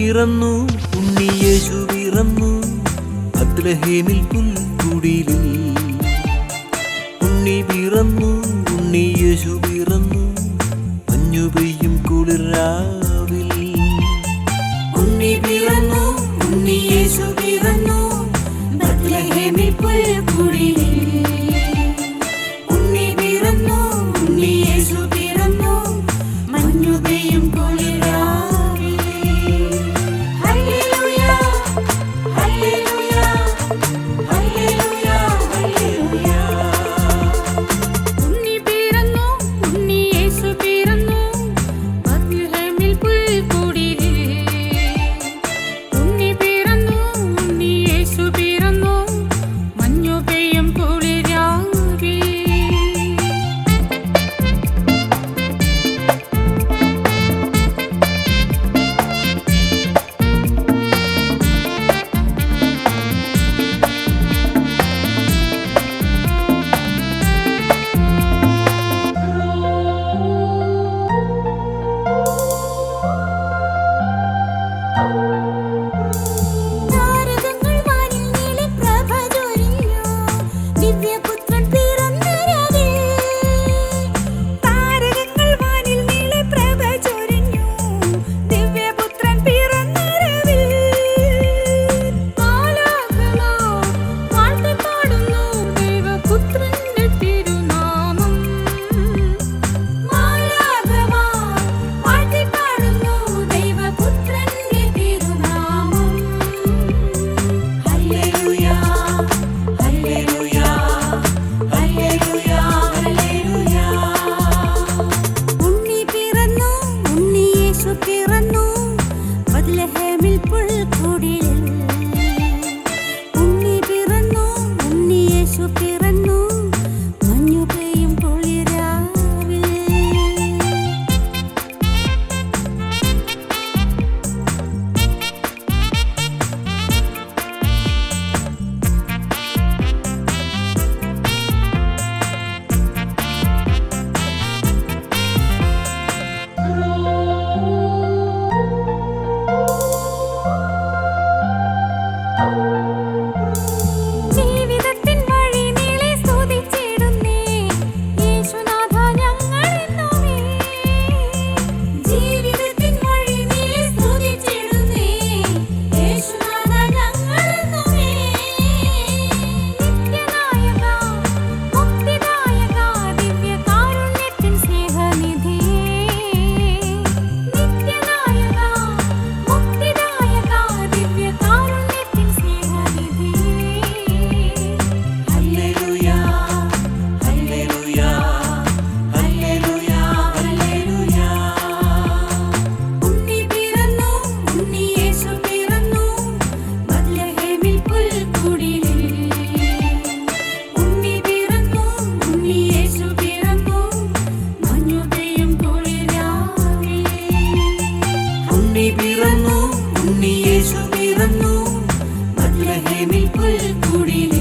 പിറന്നു ഉണ്ണി യേശു പിറന്നു ബത്ലഹേമിൽ പുൽക്കുടിലിൽ. ഉണ്ണി പിറന്നു ഉണ്ണി യേശു പിറന്നു മഞ്ഞു പെയ്യും കുളിരാവിൽ. ഉണ്ണി പിറന്നു ഉണ്ണി യേശു പിറന്നു ബത്ലഹേമിൽ പുൽക്കുടിലിൽ. ഉണ്ണി പിറന്നു ഉണ്ണി യേശു പിറന്നു മഞ്ഞു പെയ്യും കുളിരാവിൽ. ഹല്ലേലൂയ ഹല്ലേലൂയ ഹല്ലേലൂയ ഹല്ലേലൂയ. ഉണ്ണി പിറന്നു ഉണ്ണി യേശു പിറന്നു ബത്ലഹേമിൽ പുൽക്കുടിലിൽ. ഉണ്ണി പിറന്നു ഉണ്ണി യേശു പിറന്നു മഞ്ഞു പെയ്യും കുളിരാവിൽ. താരകങ്ങൾ വാനിൽ നീളെ പ്രഭ ചൊരിഞ്ഞു ദിവ്യപുത്രൻ പിറന്ന രാവിൽ. താരകങ്ങൾ വാനിൽ നീളെ പ്രഭ ചൊരിഞ്ഞു ദിവ്യപുത്രൻ പിറന്ന രാവിൽ. മാലാഖമാർ വാഴ്ത്തിപ്പാടുന്നു ദൈവപുത്രന്റെ തിരുനാമം. മാലാഖമാർ വാഴ്ത്തിപ്പാടുന്നു ദൈവപുത്രന്റെ തിരുനാമം. ഹല്ലേലൂയ ഹല്ലേലൂയ ഹല്ലേലൂയ ഹല്ലേലൂയ. ഉണ്ണി പിറന്നു ഉണ്ണി യേശു പിറന്നു ബത്ലഹേമിൽ പുൽക്കുടിലിൽ. ഉണ്ണി പിറന്നു ഉണ്ണി യേശു പിറന്നു മഞ്ഞു പെയ്യും കുളിരാവിൽ. ജീവിതത്തിൻ വഴി നീളെ സ്തുതിച്ചിടുന്നേ യേശുനാഥ ഞങ്ങളെന്നുമേ. ജീവിതത്തിൻ വഴി നീളെ സ്തുതിച്ചിടുന്നേ യേശുനാഥ ഞങ്ങളെന്നുമേ. നിത്യനായക മുക്തിദായക ദിവ്യകാരുണ്യത്തിൻ സ്നേഹനിധിയേ. നിത്യനായക മുക്തിദായക ദിവ്യകാരുണ്യത്തിൻ സ്നേഹനിധിയേ. ഹല്ലേലൂയ ഹല്ലേലൂയ ഹല്ലേലൂയ ഹല്ലേലൂയ. ഉണ്ണി പിറന്നു ഉണ്ണി യേശു പിറന്നു ബത്ലഹേമിൽ പുൽക്കുടിലിൽ. ഉണ്ണി പിറന്നു ഉണ്ണി യേശു പിറന്നു മഞ്ഞു പെയ്യും കുളിരാവിൽ. ഉണ്ണി പിറന്നു ഉണ്ണി യേശു പിറന്നു ബത്ലഹേമിൽ പുൽക്കുടിലിൽ.